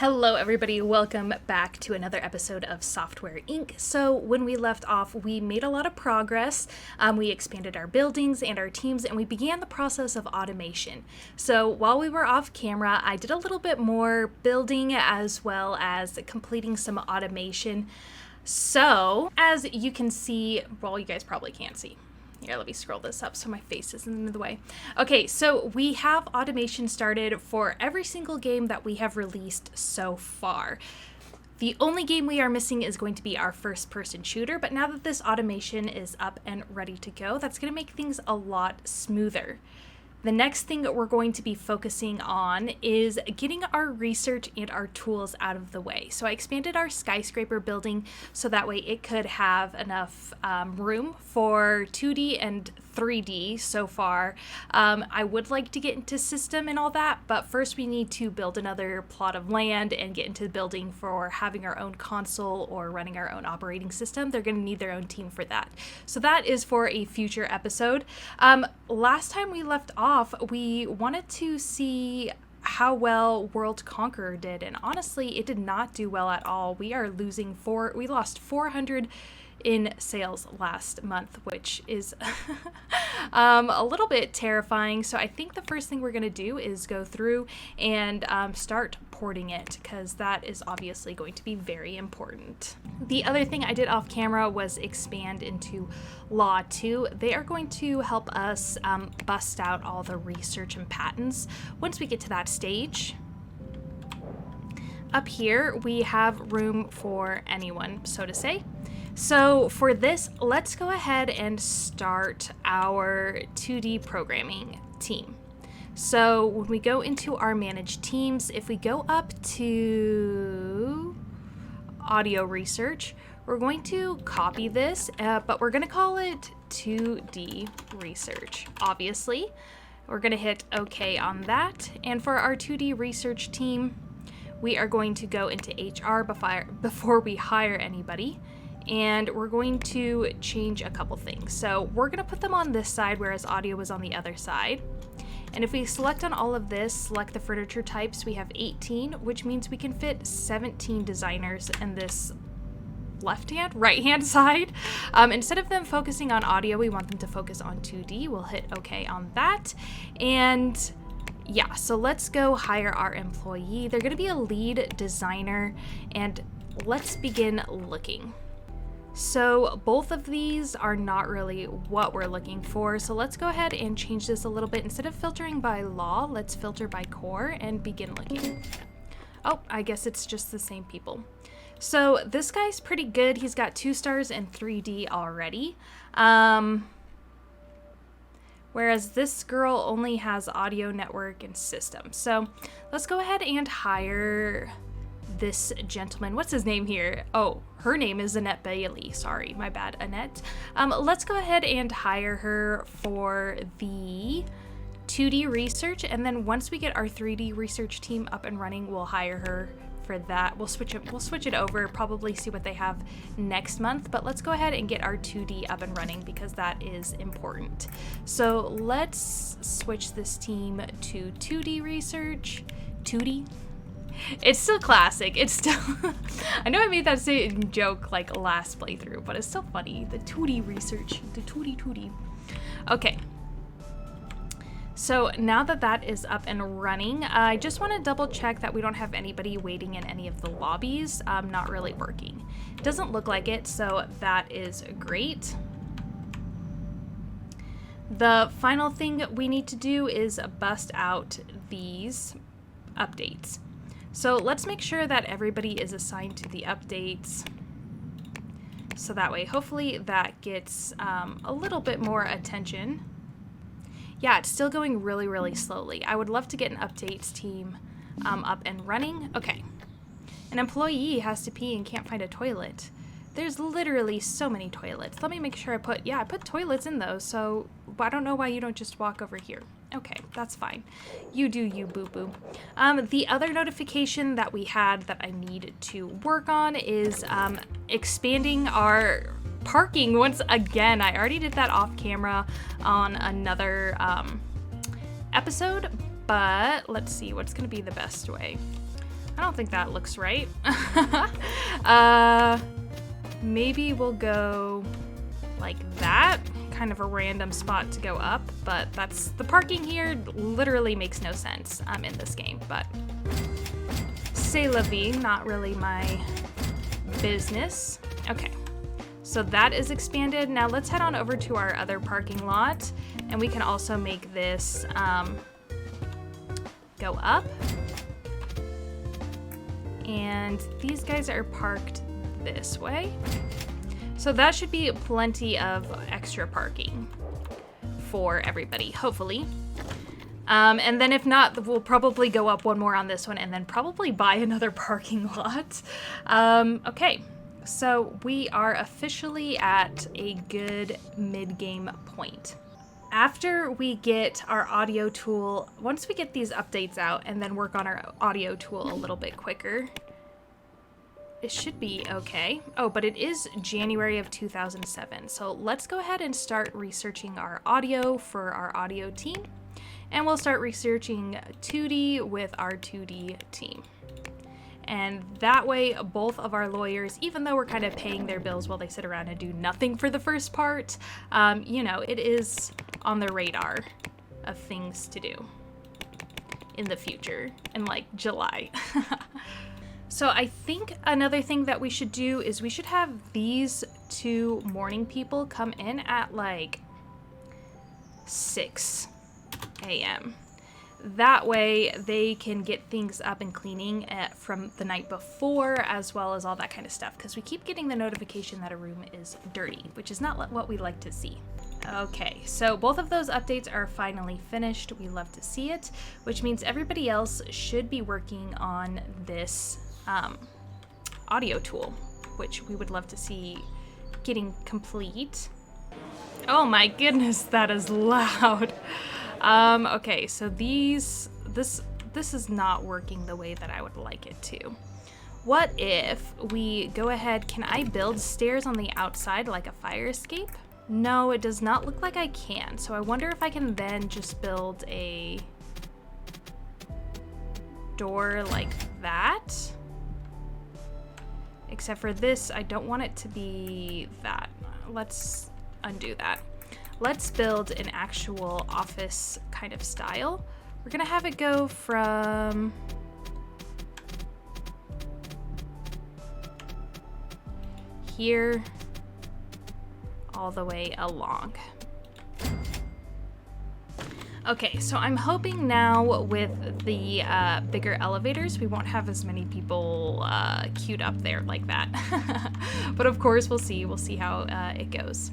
Hello everybody, welcome back to another episode of Software Inc. So when we left off, we made a lot of progress. We expanded our buildings and our teams, and we began the process of automation. So while we were off camera, I did a little bit more building as well as completing some automation. So as you can see, well, you guys probably can't see. Here, let me scroll this up so my face isn't in the way. Okay, so we have automation started for every single game that we have released so far. The only game we are missing is going to be our first-person shooter, but now that this automation is up and ready to go, that's going to make things a lot smoother. The next thing that we're going to be focusing on is getting our research and our tools out of the way. So I expanded our skyscraper building so that way it could have enough room for 2D and 3D so far. I would like to get into system and all that, but first we need to build another plot of land and get into the building for having our own console or running our own operating system. They're going to need their own team for that. So that is for a future episode. Last time we left off, we wanted to see how well World Conqueror did, and honestly, it did not do well at all. We lost 400 in sales last month, which is a little bit terrifying. So I think the first thing we're going to do is go through and start porting it, because that is obviously going to be very important. The other thing I did off camera was expand into Law 2. They are going to help us bust out all the research and patents once we get to that stage. Up here, we have room for anyone, so to say. So for this, let's go ahead and start our 2D programming team. So when we go into our manage teams, if we go up to audio research, we're going to copy this, but we're going to call it 2D research. Obviously, we're going to hit OK on that. And for our 2D research team, we are going to go into HR before we hire anybody. And we're going to change a couple things. So we're going to put them on this side, whereas audio was on the other side. And if we select on all of this, select the furniture types, we have 18, which means we can fit 17 designers in this right-hand side. Instead of them focusing on audio, we want them to focus on 2D. We'll hit OK on that. And yeah, so let's go hire our employee. They're going to be a lead designer, and let's begin looking. So both of these are not really what we're looking for. So let's go ahead and change this a little bit. Instead of filtering by law, let's filter by core and begin looking. Oh, I guess it's just the same people. So this guy's pretty good. He's got 2 stars in 3D already. Whereas this girl only has audio, network, and system. So let's go ahead and hire this gentleman. What's his name here? Oh, her name is Annette Bailey. Sorry, my bad, Annette. Let's go ahead and hire her for the 2D research, and then once we get our 3D research team up and running, we'll hire her for that. We'll switch it over, probably see what they have next month, but let's go ahead and get our 2D up and running because that is important. So let's switch this team to 2D research. 2D? It's still classic. It's still I know I made that same joke like last playthrough, but it's still funny. The 2D research, the 2D. Okay. So now that that is up and running, I just want to double check that we don't have anybody waiting in any of the lobbies. Not really working. Doesn't look like it, so that is great. The final thing we need to do is bust out these updates. So let's make sure that everybody is assigned to the updates. So that way, hopefully that gets a little bit more attention. Yeah, it's still going really, really slowly. I would love to get an updates team up and running. Okay. An employee has to pee and can't find a toilet. There's literally so many toilets. Let me make sure I put toilets in those, so I don't know why you don't just walk over here. Okay, that's fine. You do you, boo-boo. The other notification that we had that I need to work on is expanding our parking once again. I already did that off camera on another episode, but let's see what's going to be the best way. I don't think that looks right. Maybe we'll go like that. Kind of a random spot to go up, but that's the parking here literally makes no sense in this game, but c'est la vie, not really my business. Okay, so that is expanded. Now let's head on over to our other parking lot, and we can also make this go up. And these guys are parked this way. So that should be plenty of extra parking for everybody, hopefully. And then if not, we'll probably go up one more on this one and then probably buy another parking lot. Okay, so we are officially at a good mid-game point. After we get our audio tool, once we get these updates out and then work on our audio tool a little bit quicker, it should be okay. Oh, but it is January of 2007. So let's go ahead and start researching our audio for our audio team. And we'll start researching 2D with our 2D team. And that way, both of our lawyers, even though we're kind of paying their bills while they sit around and do nothing for the first part, you know, it is on the radar of things to do in the future, in like July. So I think another thing that we should do is we should have these two morning people come in at like 6 a.m. That way they can get things up and cleaning from the night before, as well as all that kind of stuff, because we keep getting the notification that a room is dirty, which is not what we like to see. Okay, so both of those updates are finally finished. We love to see it, which means everybody else should be working on this audio tool, which we would love to see getting complete. Oh my goodness, that is loud. Okay, so this is not working the way that I would like it to. What if we go ahead, can I build stairs on the outside like a fire escape? No, it does not look like I can. So I wonder if I can then just build a door like that. Except for this, I don't want it to be that. Let's undo that. Let's build an actual office kind of style. We're gonna have it go from here all the way along. Okay, so I'm hoping now with the bigger elevators, we won't have as many people queued up there like that. But of course, we'll see how it goes.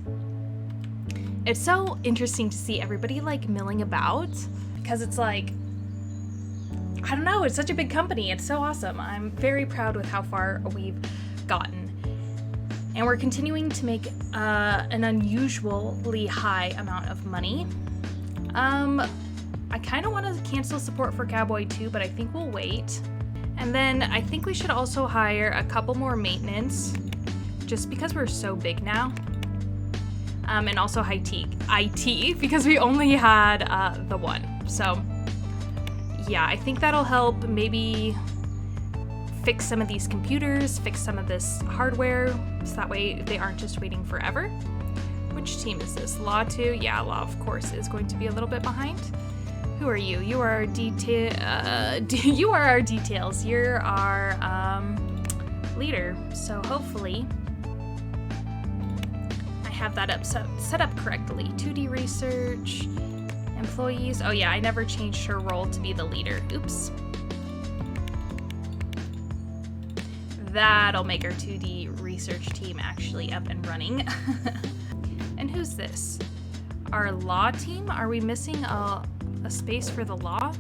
It's so interesting to see everybody like milling about, because it's like, I don't know, it's such a big company. It's so awesome. I'm very proud with how far we've gotten. And we're continuing to make an unusually high amount of money. I kind of want to cancel support for Cowboy 2, but I think we'll wait. And then I think we should also hire a couple more maintenance, just because we're so big now. And also IT, because we only had the one. So yeah, I think that'll help maybe fix some of these computers, fix some of this hardware, so that way they aren't just waiting forever. Which team is this? Law 2? Yeah, Law, of course, is going to be a little bit behind. Who are you? You are our you are our details. You're our leader. So hopefully I have that set up correctly. 2D research, employees. Oh yeah, I never changed her role to be the leader. Oops. That'll make our 2D research team actually up and running. And who's this? Our law team? Are we missing a space for the law?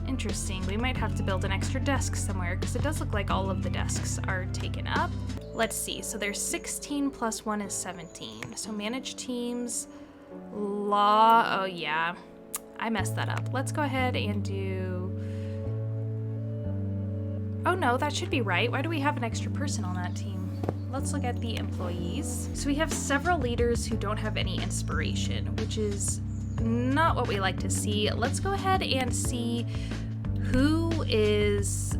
Interesting. We might have to build an extra desk somewhere, because it does look like all of the desks are taken up. Let's see. So there's 16 plus 1 is 17. So manage teams, law. Oh yeah, I messed that up. Let's go ahead and do... Oh no, that should be right. Why do we have an extra person on that team? Let's look at the employees. So we have several leaders who don't have any inspiration, which is not what we like to see. Let's go ahead and see who is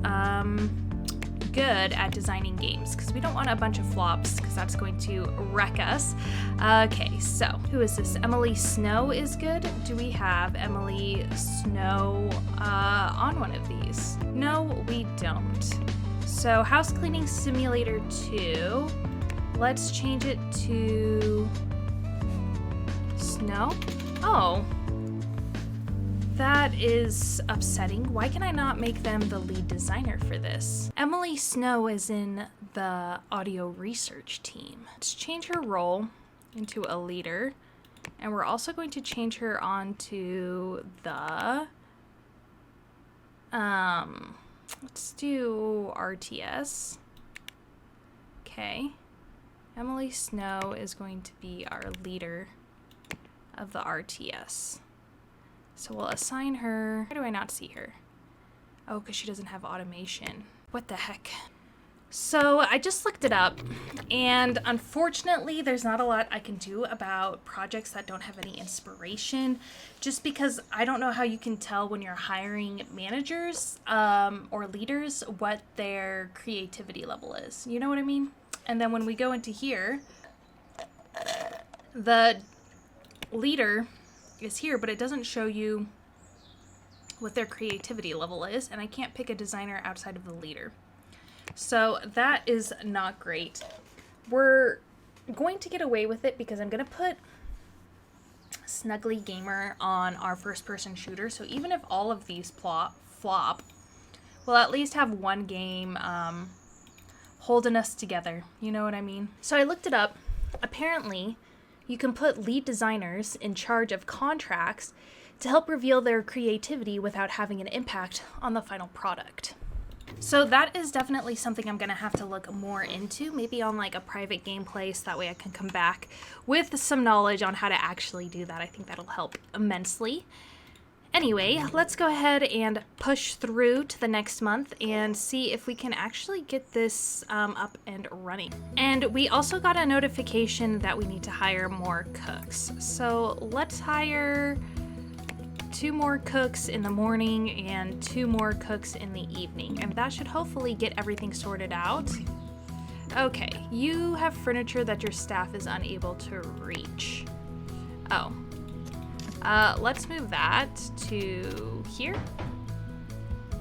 good at designing games, because we don't want a bunch of flops, because that's going to wreck us. Okay, so who is this? Emily Snow is good. Do we have Emily Snow on one of these? No, we don't. So House Cleaning Simulator 2, let's change it to Snow. Oh, that is upsetting. Why can I not make them the lead designer for this? Emily Snow is in the audio research team. Let's change her role into a leader. And we're also going to change her onto the, let's do RTS. Okay. Emily Snow is going to be our leader of the RTS. So we'll assign her. Why do I not see her? Oh, because she doesn't have automation. What the heck? So I just looked it up, and unfortunately there's not a lot I can do about projects that don't have any inspiration, just because I don't know how you can tell when you're hiring managers or leaders what their creativity level is. You know what I mean? And then when we go into here, the leader is here, but it doesn't show you what their creativity level is, and I can't pick a designer outside of the leader. So that is not great. We're going to get away with it because I'm going to put snugglygamer on our first-person shooter, so even if all of these flop, we'll at least have one game holding us together. You know what I mean? So I looked it up. Apparently, you can put lead designers in charge of contracts to help reveal their creativity without having an impact on the final product. So that is definitely something I'm going to have to look more into, maybe on like a private gameplay, so that way I can come back with some knowledge on how to actually do that. I think that'll help immensely. Anyway, let's go ahead and push through to the next month and see if we can actually get this up and running. And we also got a notification that we need to hire more cooks. So let's hire 2 more cooks in the morning and 2 more cooks in the evening. And that should hopefully get everything sorted out. Okay, you have furniture that your staff is unable to reach. Oh. Let's move that to here,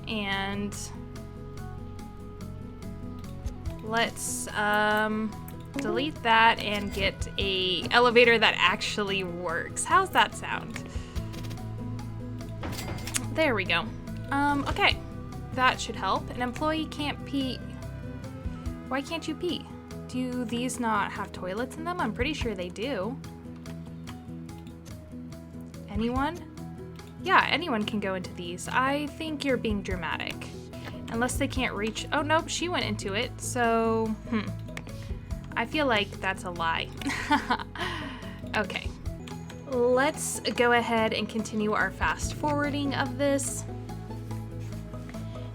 and let's delete that and get a elevator that actually works. How's that sound? There we go. Okay, that should help. An employee can't pee. Why can't you pee? Do these not have toilets in them? I'm pretty sure they do. Anyone? Yeah, anyone can go into these. I think you're being dramatic. Unless they can't reach... Oh, nope, she went into it. So, I feel like that's a lie. Okay. Let's go ahead and continue our fast forwarding of this.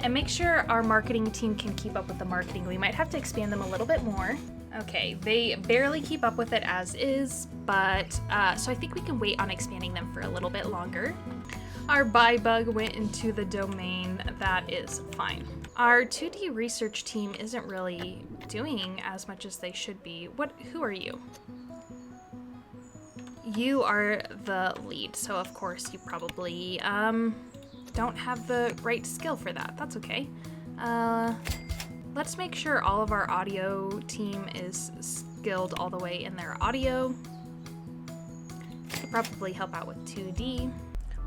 And make sure our marketing team can keep up with the marketing. We might have to expand them a little bit more. Okay, they barely keep up with it as is, but so I think we can wait on expanding them for a little bit longer. Our buy bug went into the domain. That is fine. Our 2D research team isn't really doing as much as they should be. Who are you? You are the lead, so of course you probably don't have the right skill for that. That's okay. Let's make sure all of our audio team is skilled all the way in their audio. Could probably help out with 2D.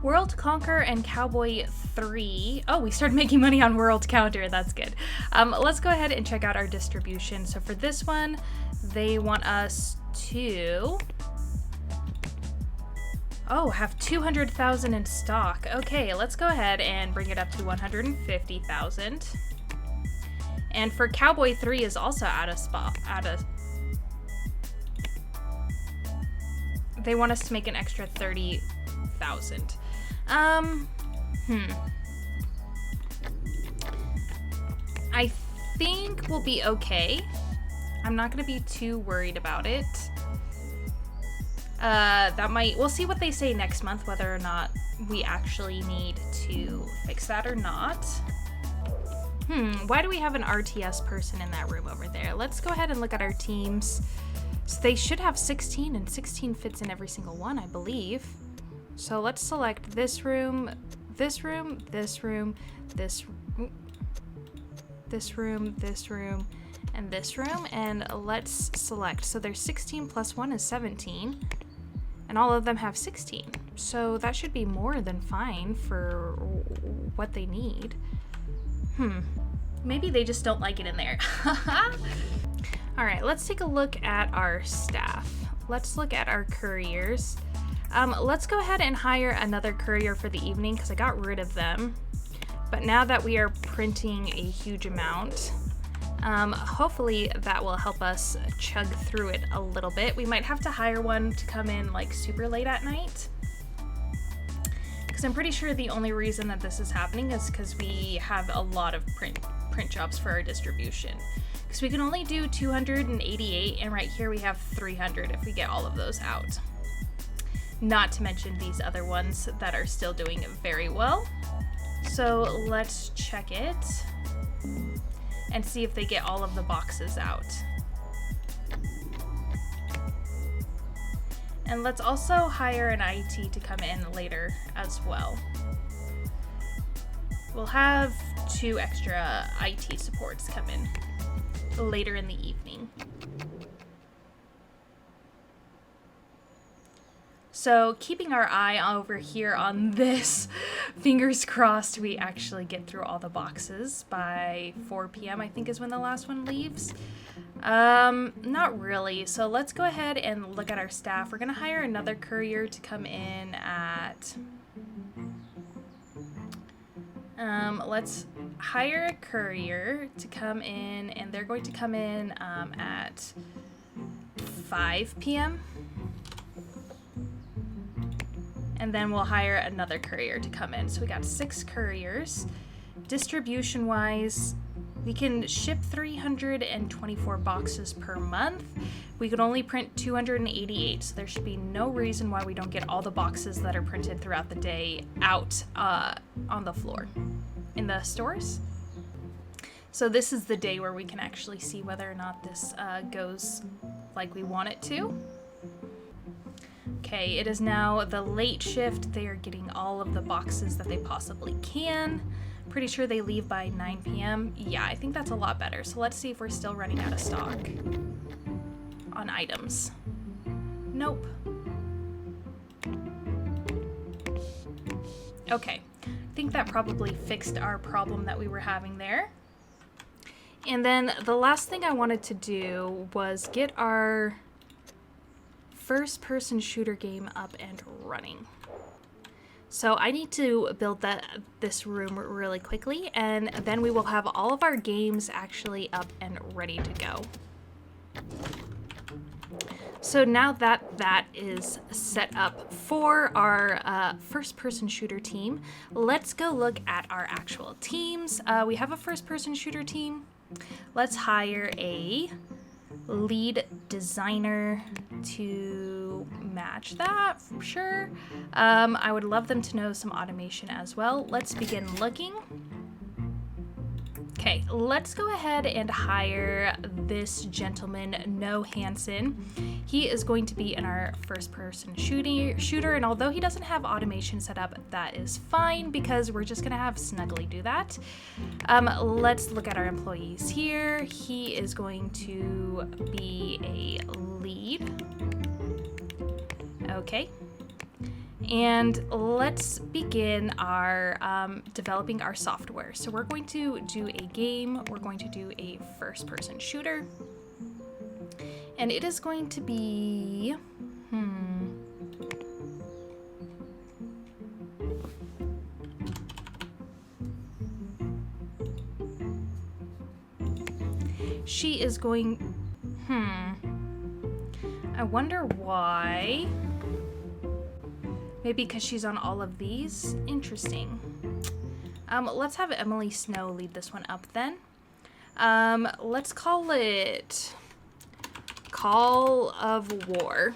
World Conquer and Cowboy 3. Oh, we started making money on World Counter. That's good. Let's go ahead and check out our distribution. So for this one, they want us to... Oh, have 200,000 in stock. Okay, let's go ahead and bring it up to 150,000. And for Cowboy 3 is also they want us to make an extra 30,000. I think we'll be okay. I'm not gonna be too worried about it. We'll see what they say next month, whether or not we actually need to fix that or not. Why do we have an RTS person in that room over there? Let's go ahead and look at our teams. So they should have 16, and 16 fits in every single one, I believe. So let's select this room, this room, this room, this room, this room, and this room, and let's select. So there's 16 plus 1 is 17, and all of them have 16. So that should be more than fine for what they need. Maybe they just don't like it in there. All right, let's take a look at our staff. Let's look at our couriers. Let's go ahead and hire another courier for the evening because I got rid of them. But now that we are printing a huge amount, hopefully that will help us chug through it a little bit. We might have to hire one to come in like super late at night, because I'm pretty sure the only reason that this is happening is because we have a lot of print jobs for our distribution. Because we can only do 288, and right here we have 300 if we get all of those out. Not to mention these other ones that are still doing very well. So let's check it and see if they get all of the boxes out. And let's also hire an IT to come in later as well. We'll have 2 extra IT supports come in later in the evening. So keeping our eye over here on this, fingers crossed we actually get through all the boxes by 4 p.m. I think is when the last one leaves. Not really. So let's go ahead and look at our staff. We're gonna hire another courier to come in at, let's hire a courier to come in, and they're going to come in at 5 p.m. And then we'll hire another courier to come in. So we got 6 couriers. Distribution wise, we can ship 324 boxes per month. We could only print 288, so there should be no reason why we don't get all the boxes that are printed throughout the day out on the floor in the stores. So this is the day where we can actually see whether or not this goes like we want it to. Okay, it is now the late shift. They are getting all of the boxes that they possibly can. Pretty sure they leave by 9 p.m. Yeah, I think that's a lot better. So let's see if we're still running out of stock on items. Nope. Okay, I think that probably fixed our problem that we were having there. And then the last thing I wanted to do was get our first-person shooter game up and running. So I need to build this room really quickly, and then we will have all of our games actually up and ready to go. So now that that is set up for our first-person shooter team, let's go look at our actual teams. We have a first-person shooter team. Let's hire a lead designer to match that for sure. I would love them to know some automation as well. Let's begin looking. Okay, let's go ahead and hire this gentleman, No Hansen. He is going to be in our first-person shooter, and although he doesn't have automation set up, that is fine because we're just gonna have Snuggly do that. Let's look at our employees here. He is going to be a lead. Okay. And let's begin our developing our software. So we're going to do a game. We're going to do a first-person shooter. And it is going to be... She is going... I wonder why... Maybe because she's on all of these? Interesting. Let's have Emily Snow lead this one up then. Let's call it Call of War.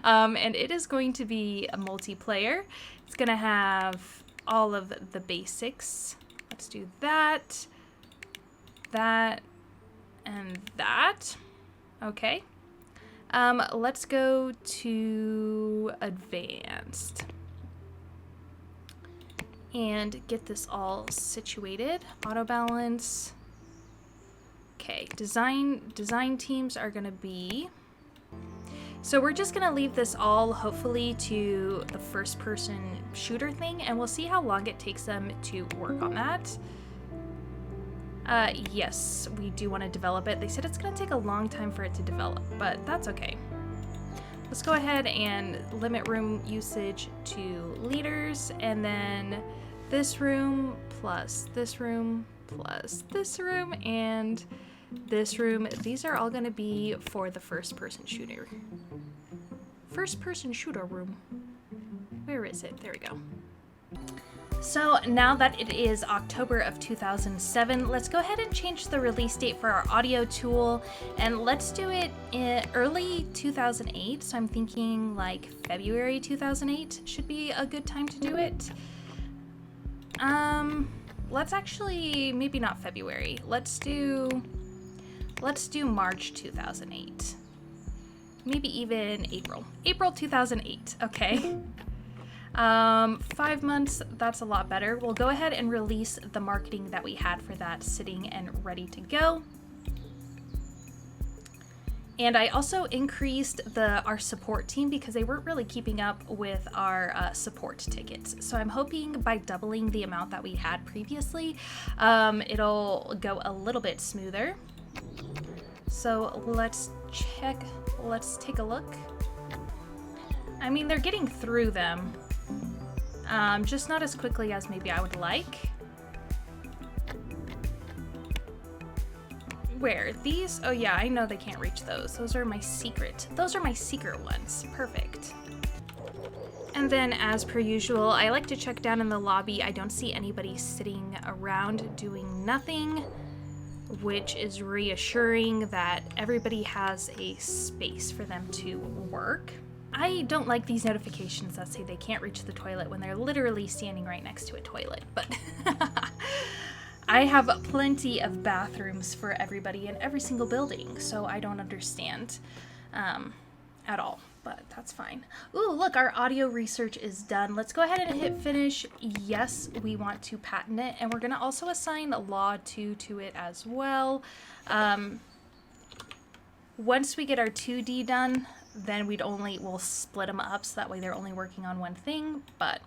And it is going to be a multiplayer. It's going to have all of the basics. Let's do that, that, and that. Okay. Let's go to advanced and get this all situated. Auto balance. Okay, design teams are gonna be, so we're just gonna leave this all hopefully to the first person shooter thing, and we'll see how long it takes them to work on that. Yes, we do want to develop it. They said it's gonna take a long time for it to develop, but that's okay. Let's go ahead and limit room usage to liters, and then this room plus this room plus this room and this room. These are all going to be for the first person shooter. First person shooter room. Where is it? There we go. So now that it is October of 2007, let's go ahead and change the release date for our audio tool, and let's do it in early 2008. So I'm thinking like February 2008 should be a good time to do it. Let's actually, maybe not February. Let's do March 2008. Maybe even April 2008. Okay. 5 months, that's a lot better. We'll go ahead and release the marketing that we had for that sitting and ready to go. And I also increased our support team because they weren't really keeping up with our support tickets. So I'm hoping by doubling the amount that we had previously, it'll go a little bit smoother. So let's take a look. I mean, they're getting through them. Just not as quickly as maybe I would like. Where? These? Oh yeah, I know they can't reach those. Those are my secret ones. Perfect. And then as per usual, I like to check down in the lobby. I don't see anybody sitting around doing nothing, which is reassuring that everybody has a space for them to work. I don't like these notifications that say they can't reach the toilet when they're literally standing right next to a toilet, but I have plenty of bathrooms for everybody in every single building, so I don't understand at all, but that's fine. Ooh, look, our audio research is done. Let's go ahead and hit finish. Yes, we want to patent it, and we're going to also assign Law 2 to it as well. Once we get our 2D done, then we'll split them up so that way they're only working on one thing, but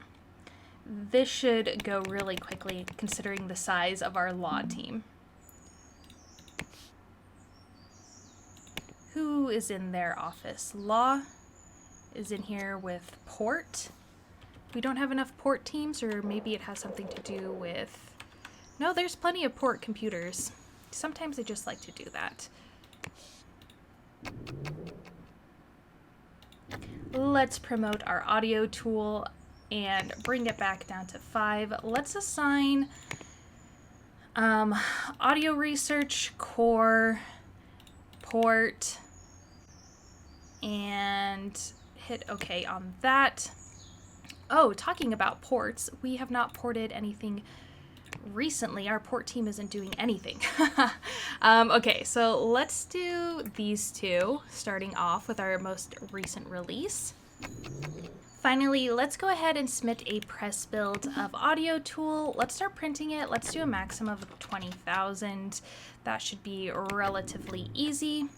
this should go really quickly considering the size of our law team. Who is in their office? Law is in here with port. We don't have enough port teams, or maybe it has something to do with... No, there's plenty of port computers. Sometimes I just like to do that. Let's promote our audio tool and bring it back down to 5. Let's assign audio research, core, port, and hit OK on that. Oh, talking about ports, we have not ported anything recently. Our port team isn't doing anything. Okay, so let's do these two, starting off with our most recent release. Finally, let's go ahead and submit a press build of audio tool. Let's start printing it. Let's do a maximum of 20,000. That should be relatively easy.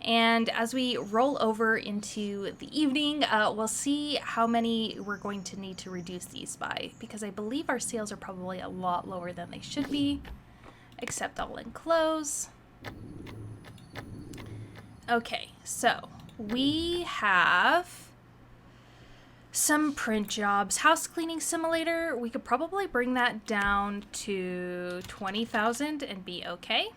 And as we roll over into the evening, we'll see how many we're going to need to reduce these by, because I believe our sales are probably a lot lower than they should be. Accept all and close. Okay, so we have some print jobs. House cleaning simulator, we could probably bring that down to 20,000 and be okay.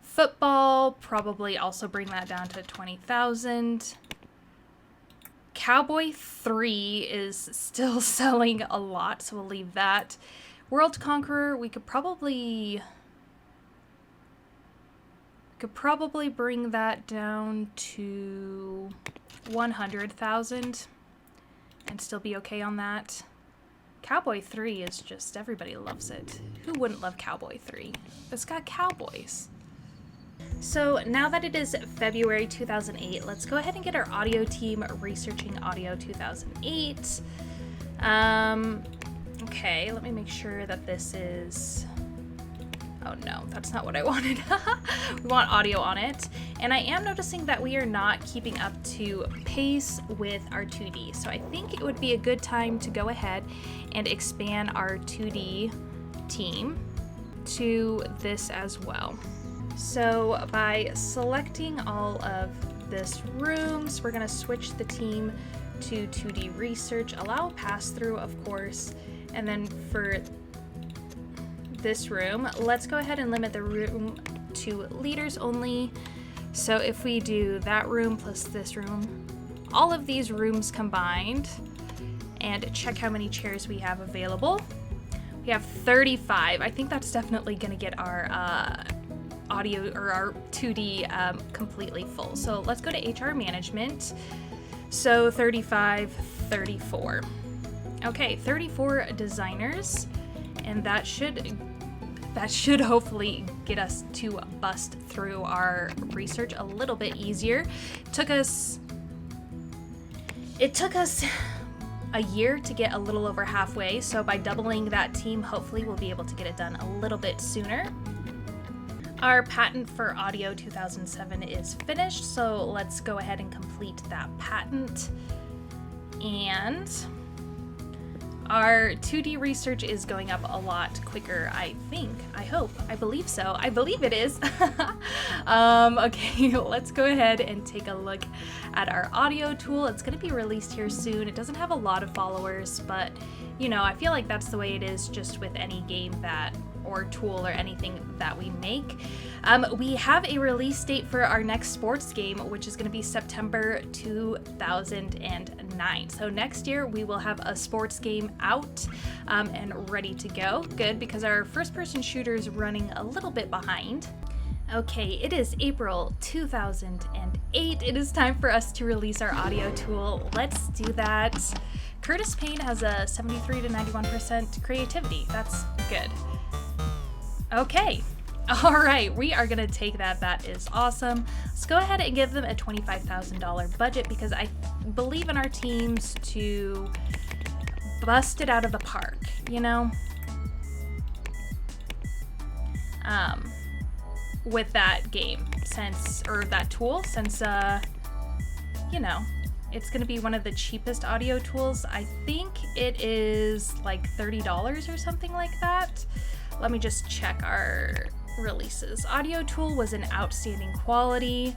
Football, probably also bring that down to 20,000. Cowboy 3 is still selling a lot, so we'll leave that. World Conqueror, we could probably bring that down to 100,000 and still be okay on that. Cowboy 3 is just, everybody loves it. Who wouldn't love Cowboy 3? It's got cowboys. So now that it is February 2008, let's go ahead and get our audio team researching audio 2008. Okay, let me make sure that this is... Oh no, that's not what I wanted. We want audio on it. And I am noticing that we are not keeping up to pace with our 2D. So I think it would be a good time to go ahead and expand our 2D team to this as well. So by selecting all of this rooms, we're gonna switch the team to 2D research, allow pass-through, of course, and then for this room, let's go ahead and limit the room to leaders only. So if we do that room plus this room, all of these rooms combined, and check how many chairs we have available. We have 35. I think that's definitely gonna get our audio or our 2D completely full. So let's go to HR management. So 35, 34. Okay, 34 designers, and that should hopefully get us to bust through our research a little bit easier. It took us a year to get a little over halfway, so by doubling that team, hopefully we'll be able to get it done a little bit sooner. Our patent for Audio 2007 is finished, so let's go ahead and complete that patent. And our 2D research is going up a lot quicker, I think. I hope. I believe so. I believe it is. Okay, let's go ahead and take a look at our audio tool. It's going to be released here soon. It doesn't have a lot of followers, but you know, I feel like that's the way it is just with any game that or tool or anything that we make. We have a release date for our next sports game, which is going to be September 2009. So next year we will have a sports game out and ready to go. Good, because our first-person shooter is running a little bit behind. Okay, it is April 2008. It is time for us to release our audio tool. Let's do that. Curtis Payne has a 73 to 91% creativity. That's good. Okay. All right, we are gonna take that. That is awesome. Let's go ahead and give them a $25,000 budget because I believe in our teams to bust it out of the park, you know? With that game, that tool, since, you know, it's gonna be one of the cheapest audio tools. I think it is like $30 or something like that. Let me just check our releases. Audio tool was an outstanding quality.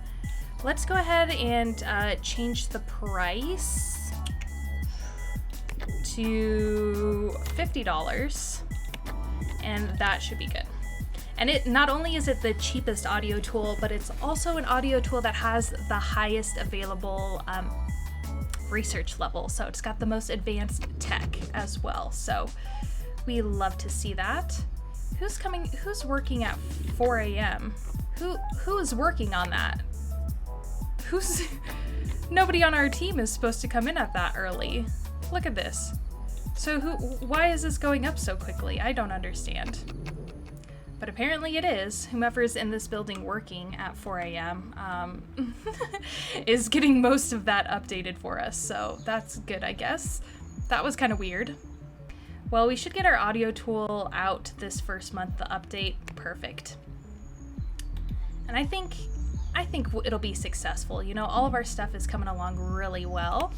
Let's go ahead and change the price to $50, and that should be good. And it not only is it the cheapest audio tool, but it's also an audio tool that has the highest available research level. So it's got the most advanced tech as well. So we love to see that. Who's working at 4 a.m.? Who is working on that? Nobody on our team is supposed to come in at that early. Look at this. So why is this going up so quickly? I don't understand. But apparently it is. Whomever's in this building working at 4 a.m. Is getting most of that updated for us, so that's good, I guess. That was kind of weird. Well, we should get our audio tool out this first month, the update. Perfect. And I think it'll be successful. You know, all of our stuff is coming along really well.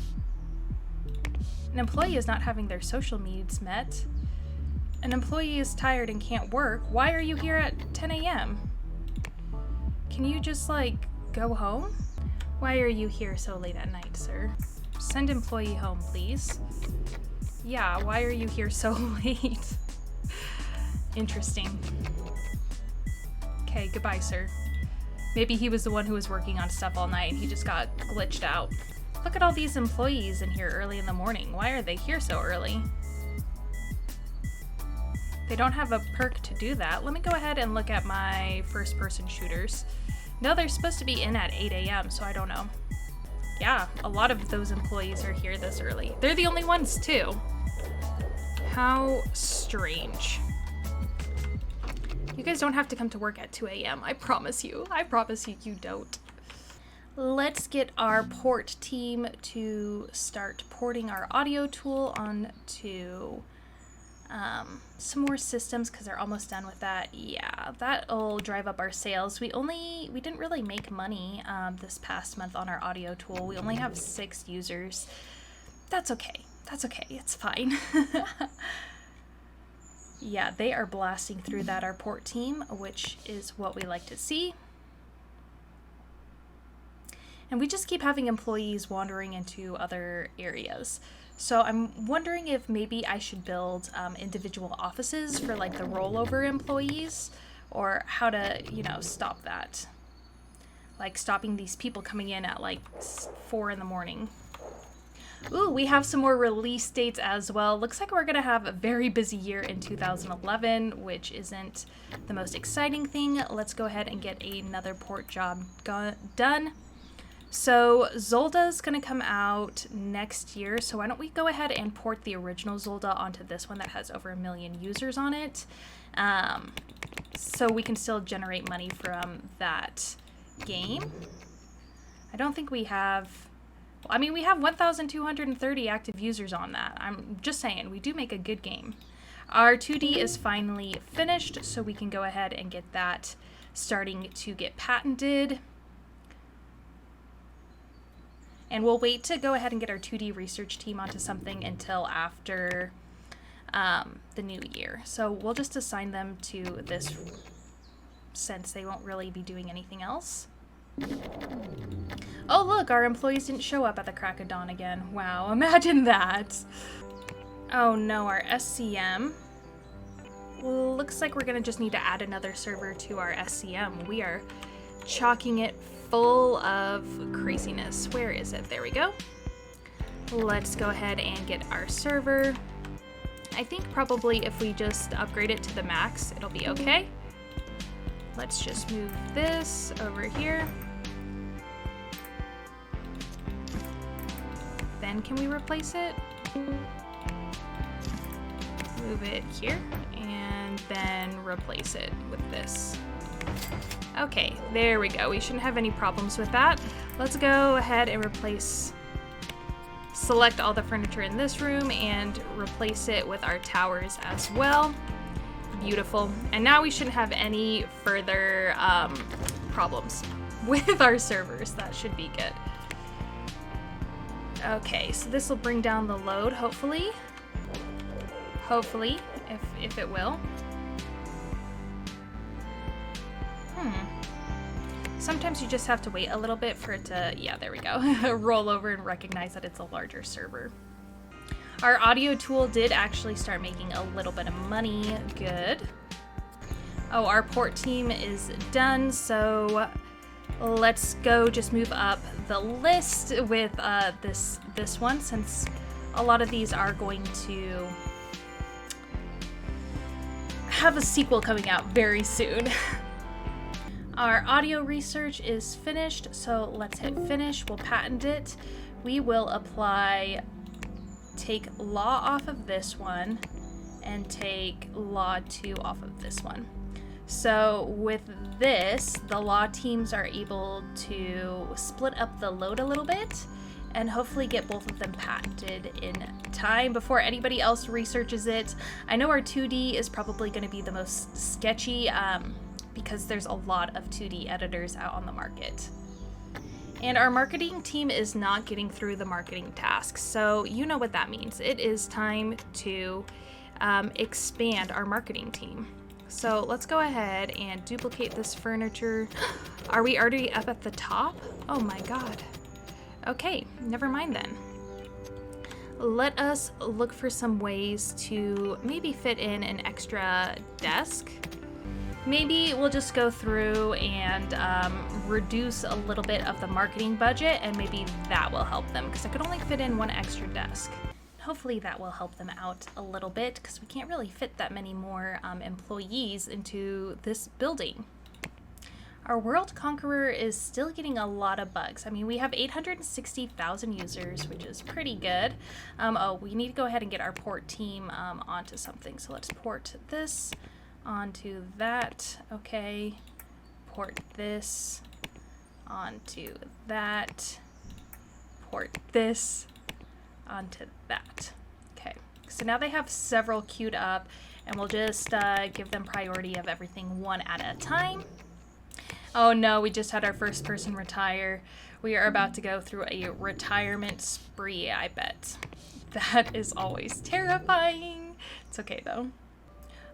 An employee is not having their social needs met. An employee is tired and can't work. Why are you here at 10 a.m.? Can you just, like, go home? Why are you here so late at night, sir? Send employee home, please. Yeah, why are you here so late? Interesting. Okay, goodbye, sir. Maybe he was the one who was working on stuff all night. He just got glitched out. Look at all these employees in here early in the morning. Why are they here so early? They don't have a perk to do that. Let me go ahead and look at my first-person shooters. No, they're supposed to be in at 8 a.m., so I don't know. Yeah, a lot of those employees are here this early. They're the only ones too. How strange. You guys don't have to come to work at 2 a.m. I promise you. I promise you, you don't. Let's get our port team to start porting our audio tool onto some more systems because they're almost done with that. Yeah, that'll drive up our sales. We didn't really make money this past month on our audio tool. We only have 6 users. That's okay. That's okay. It's fine. Yeah, they are blasting through that, our port team, which is what we like to see. And we just keep having employees wandering into other areas. So I'm wondering if maybe I should build individual offices for like the rollover employees, or how to, you know, stop that. Like stopping these people coming in at like 4 in the morning. Ooh, we have some more release dates as well. Looks like we're going to have a very busy year in 2011, which isn't the most exciting thing. Let's go ahead and get another port job done. So Zolda's going to come out next year. So why don't we go ahead and port the original Zolda onto this one that has over 1 million users on it. So we can still generate money from that game. I don't think we have... I mean, we have 1,230 active users on that. I'm just saying, we do make a good game. Our 2D is finally finished, so we can go ahead and get that starting to get patented. And we'll wait to go ahead and get our 2D research team onto something until after the new year. So we'll just assign them to this since they won't really be doing anything else. Oh look, our employees didn't show up at the crack of dawn again. Wow, imagine that. Oh no, our SCM. Looks like we're gonna just need to add another server to our SCM. We are chalking it full of craziness. Where is it? There we go. Let's go ahead and get our server. I think probably if we just upgrade it to the max, it'll be okay. Let's just move this over here. Then can we replace it? Move it here and then replace it with this. Okay, there we go. We shouldn't have any problems with that. Let's go ahead and select all the furniture in this room and replace it with our towers as well. Beautiful. And now we shouldn't have any further problems with our servers. That should be good. Okay, so this will bring down the load, hopefully. Hopefully, if it will. Sometimes you just have to wait a little bit for it to, yeah, there we go, roll over and recognize that it's a larger server. Our audio tool did actually start making a little bit of money. Good. Oh, our port team is done, so let's go just move up the list with this one, since a lot of these are going to have a sequel coming out very soon. Our audio research is finished, so let's hit finish. We'll patent it. We will take law off of this one and take law 2 off of this one. So with this, the law teams are able to split up the load a little bit and hopefully get both of them patented in time before anybody else researches it. I know our 2D is probably going to be the most sketchy because there's a lot of 2D editors out on the market. And our marketing team is not getting through the marketing tasks, so you know what that means. It is time to expand our marketing team. So let's go ahead and duplicate this furniture. Are we already up at the top? Oh my god. Okay, never mind then. Let us look for some ways to maybe fit in an extra desk. Maybe we'll just go through and reduce a little bit of the marketing budget, and maybe that will help them, because I could only fit in one extra desk. Hopefully that will help them out a little bit, because we can't really fit that many more employees into this building. Our World Conqueror is still getting a lot of bugs. I mean, we have 860,000 users, which is pretty good. Oh, we need to go ahead and get our port team onto something. So let's port this onto that. Okay. Port this onto that. Port this onto that. Okay. So now they have several queued up, and we'll just give them priority of everything one at a time. Oh no, we just had our first person retire. We are about to go through a retirement spree, I bet. That is always terrifying. It's okay though.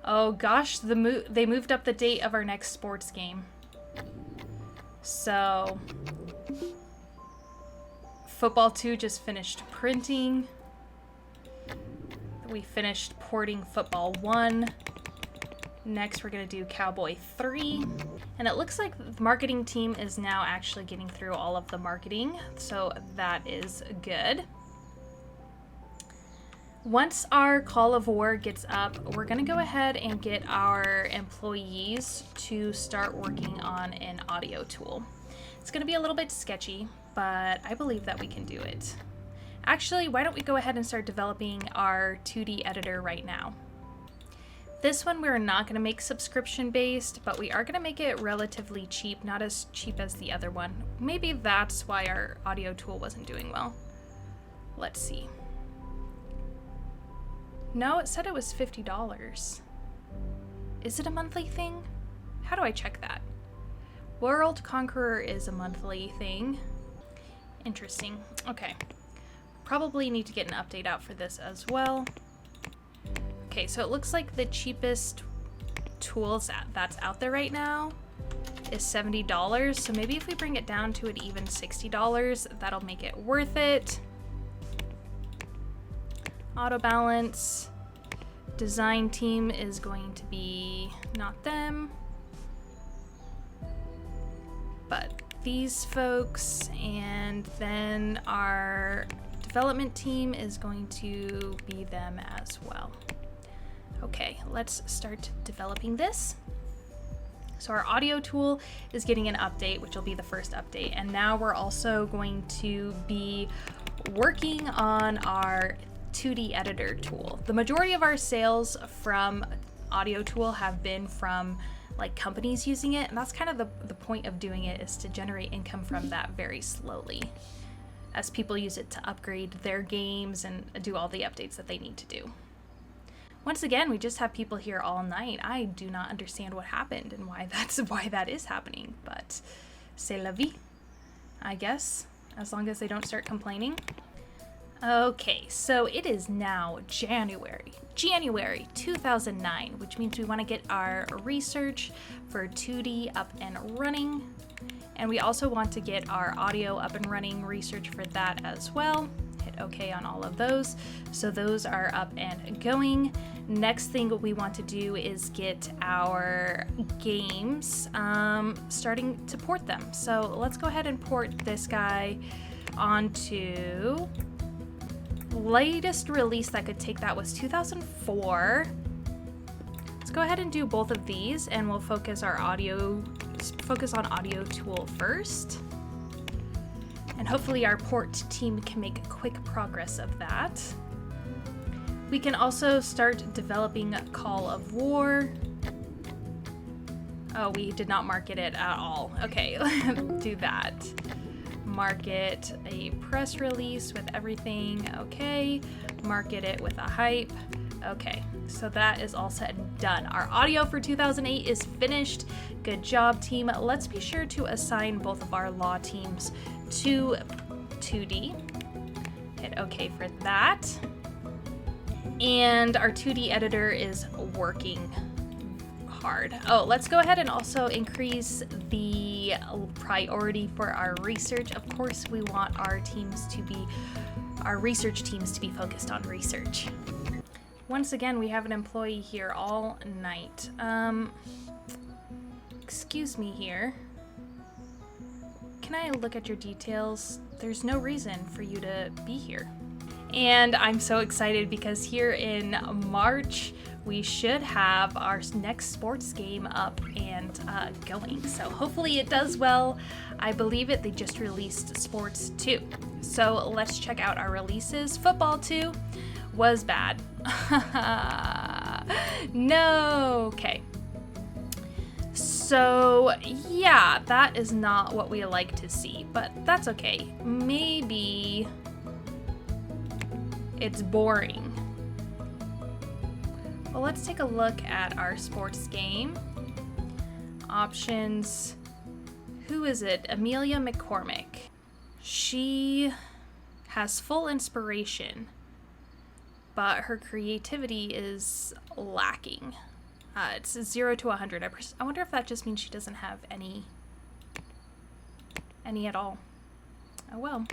Oh gosh, they moved up the date of our next sports game. So, Football 2 just finished printing. We finished porting Football 1. Next, we're going to do Cowboy 3. And it looks like the marketing team is now actually getting through all of the marketing, so that is good. Once our Call of War gets up, we're going to go ahead and get our employees to start working on an audio tool. It's going to be a little bit sketchy, but I believe that we can do it. Actually, why don't we go ahead and start developing our 2D editor right now? This one we're not going to make subscription based, but we are going to make it relatively cheap, not as cheap as the other one. Maybe that's why our audio tool wasn't doing well. Let's see. No, it said it was $50. Is it a monthly thing? How do I check that? World Conqueror is a monthly thing. Interesting. Okay. Probably need to get an update out for this as well. Okay, so it looks like the cheapest tools that's out there right now is $70. So maybe if we bring it down to an even $60, that'll make it worth it. Auto balance. Design team is going to be not them, but these folks, and then our development team is going to be them as well. Okay, let's start developing this. So our audio tool is getting an update, which will be the first update. And now we're also going to be working on our 2D editor tool. The majority of our sales from audio tool have been from like companies using it. And that's kind of the point of doing it, is to generate income from that very slowly as people use it to upgrade their games and do all the updates that they need to do. Once again, we just have people here all night. I do not understand what happened and why that is happening, but c'est la vie, I guess, as long as they don't start complaining. Okay, so it is now January 2009, which means we want to get our research for 2D up and running, and we also want to get our audio up and running, research for that as well. Hit OK on all of those. So those are up and going. Next thing we want to do is get our games starting to port them. So let's go ahead and port this guy onto latest release that could take that was 2004. Let's go ahead and do both of these, and we'll focus on audio tool first. And hopefully our port team can make quick progress of that. We can also start developing Call of War. Oh, we did not market it at all. Okay, do that. Market a press release with everything. Okay, market it with a hype. Okay, so that is all set and done. Our audio for 2008 is finished. Good job, team. Let's be sure to assign both of our law teams to 2D. Hit OK for that. And our 2D editor is working hard. Oh, let's go ahead and also increase the priority for our research. Of course, we want our research teams to be focused on research. Once again, we have an employee here all night. Excuse me here. Can I look at your details? There's no reason for you to be here. And I'm so excited because here in March, we should have our next sports game up and going. So hopefully it does well. I believe it. They just released Sports 2. So let's check out our releases. Football 2 was bad. No. Okay. So yeah, that is not what we like to see, but that's okay. Maybe it's boring. Well, let's take a look at our sports game. Options. Who is it? Amelia McCormick. She has full inspiration, but her creativity is lacking. It's 0 to 100. I wonder if that just means she doesn't have any at all. Oh well.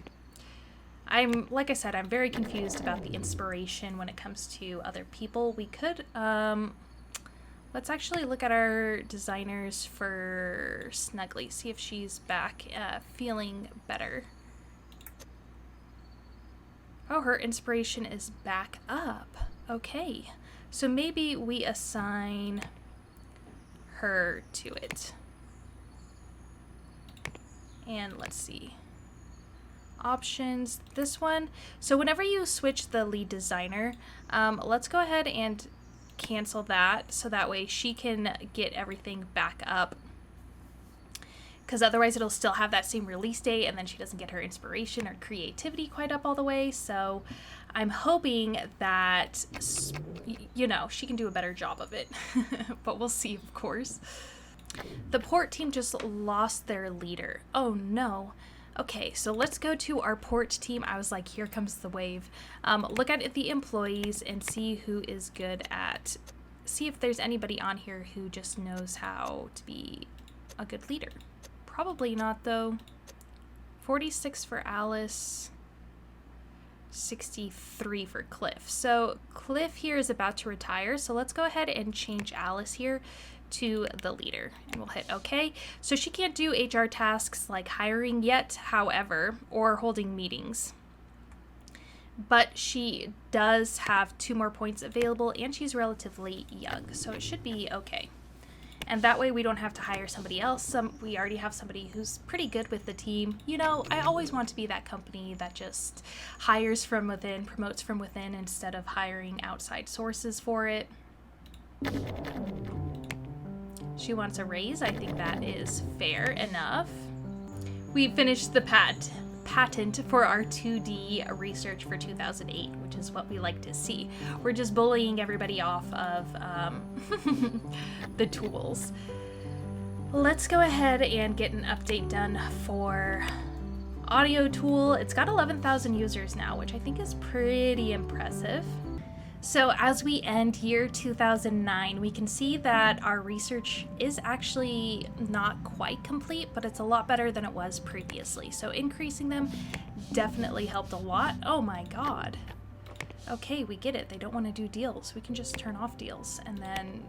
Like I said, I'm very confused about the inspiration when it comes to other people. We could, let's actually look at our designers for Snuggly, see if she's back, feeling better. Oh, her inspiration is back up. Okay, so maybe we assign her to it. And let's see. Options, this one. So whenever you switch the lead designer, let's go ahead and cancel that so that way she can get everything back up, because otherwise it'll still have that same release date and then she doesn't get her inspiration or creativity quite up all the way. So I'm hoping that, you know, she can do a better job of it. But we'll see, of course. The port team just lost their leader. Oh no. Okay, so let's go to our port team. I was like, here comes the wave. Look at the employees and see who is good at, see if there's anybody on here who just knows how to be a good leader. Probably not though. 46 for Alice, 63 for Cliff. So Cliff here is about to retire. So let's go ahead and change Alice here to the leader, and we'll hit OK. So she can't do HR tasks like hiring yet, however, or holding meetings. But she does have 2 more points available, and she's relatively young, so it should be okay. And that way we don't have to hire somebody else. We already have somebody who's pretty good with the team. You know, I always want to be that company that just hires from within, promotes from within, instead of hiring outside sources for it. She wants a raise. I think that is fair enough. We finished the patent for our 2D research for 2008, which is what we like to see. We're just bullying everybody off of the tools. Let's go ahead and get an update done for audio tool. It's got 11,000 users now, which I think is pretty impressive. So as we end year 2009, we can see that our research is actually not quite complete, but it's a lot better than it was previously. So increasing them definitely helped a lot. Oh my God. Okay, we get it. They don't want to do deals. We can just turn off deals and then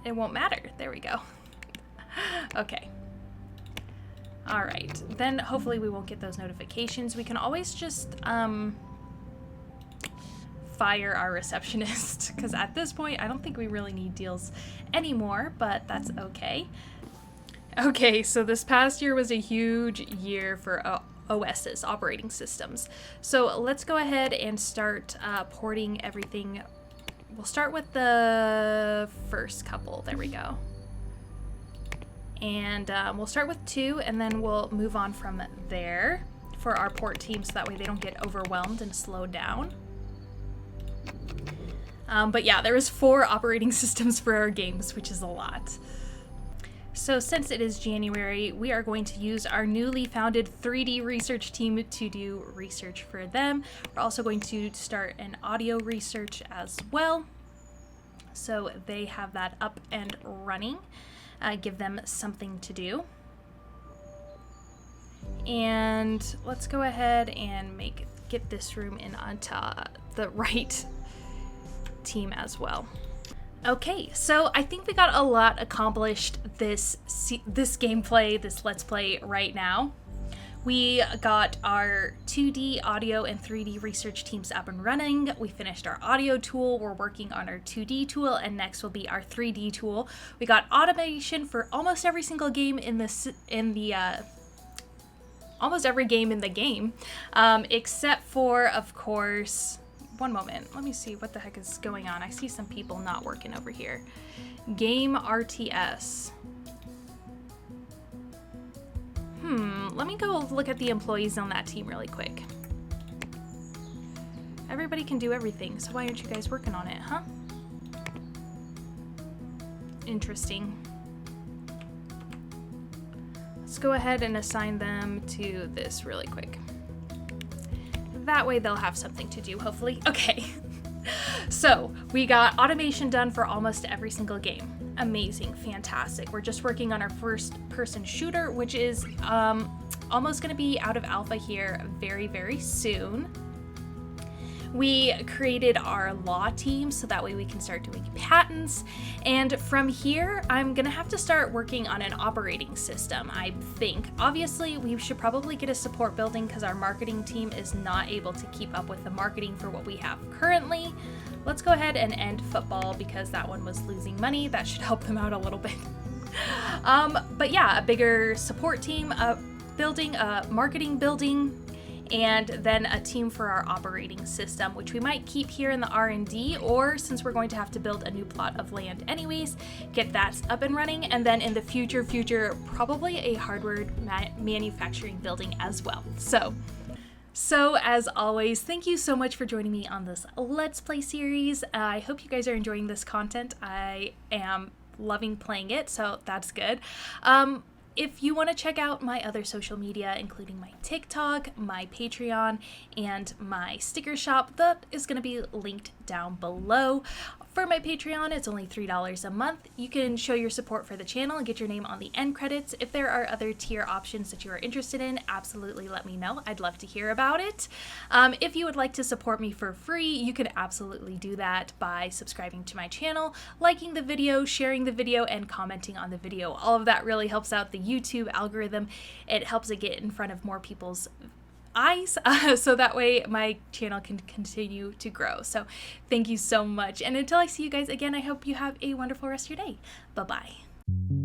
it won't matter. There we go. Okay. All right. Then hopefully we won't get those notifications. We can always just, fire our receptionist, because at this point I don't think we really need deals anymore, but that's okay. Okay, so this past year was a huge year for OSs, operating systems. So let's go ahead and start porting everything. We'll start with the first couple. There we go. And we'll start with 2, and then we'll move on from there for our port team, so that way they don't get overwhelmed and slowed down. But yeah, there is 4 operating systems for our games, which is a lot. So since it is January, we are going to use our newly founded 3D research team to do research for them. We're also going to start an audio research as well, so they have that up and running. Give them something to do. And let's go ahead and get this room in onto the right team as well. Okay, so I think we got a lot accomplished this gameplay, this Let's Play right now. We got our 2D audio and 3D research teams up and running. We finished our audio tool. We're working on our 2D tool, and next will be our 3D tool. We got automation for almost every single game almost every game in the game, except for, of course, one moment. Let me see what the heck is going on. I see some people not working over here. Game RTS. Let me go look at the employees on that team really quick. Everybody can do everything, so why aren't you guys working on it, huh? Interesting. Let's go ahead and assign them to this really quick. That way they'll have something to do, hopefully. Okay. So we got automation done for almost every single game. Amazing, fantastic. We're just working on our first person shooter, which is almost going to be out of alpha here very, very soon. We created our law team so that way we can start doing patents. And from here, I'm gonna have to start working on an operating system, I think. Obviously, we should probably get a support building because our marketing team is not able to keep up with the marketing for what we have currently. Let's go ahead and end football because that one was losing money. That should help them out a little bit. But yeah, a bigger support team, building, a marketing building, and then a team for our operating system, which we might keep here in the R&D, or since we're going to have to build a new plot of land anyways, get that up and running, and then in the future, probably a hardware manufacturing building as well. So as always, thank you so much for joining me on this Let's Play series. I hope you guys are enjoying this content. I am loving playing it, so that's good. If you want to check out my other social media, including my TikTok, my Patreon, and my sticker shop, that is going to be linked down below. For my Patreon, it's only $3 a month. You can show your support for the channel and get your name on the end credits. If there are other tier options that you are interested in, absolutely let me know. I'd love to hear about it. If you would like to support me for free, you can absolutely do that by subscribing to my channel, liking the video, sharing the video, and commenting on the video. All of that really helps out the YouTube algorithm. It helps it get in front of more people's eyes, so that way my channel can continue to grow. So thank you so much, and until I see you guys again, I hope you have a wonderful rest of your day. Bye bye.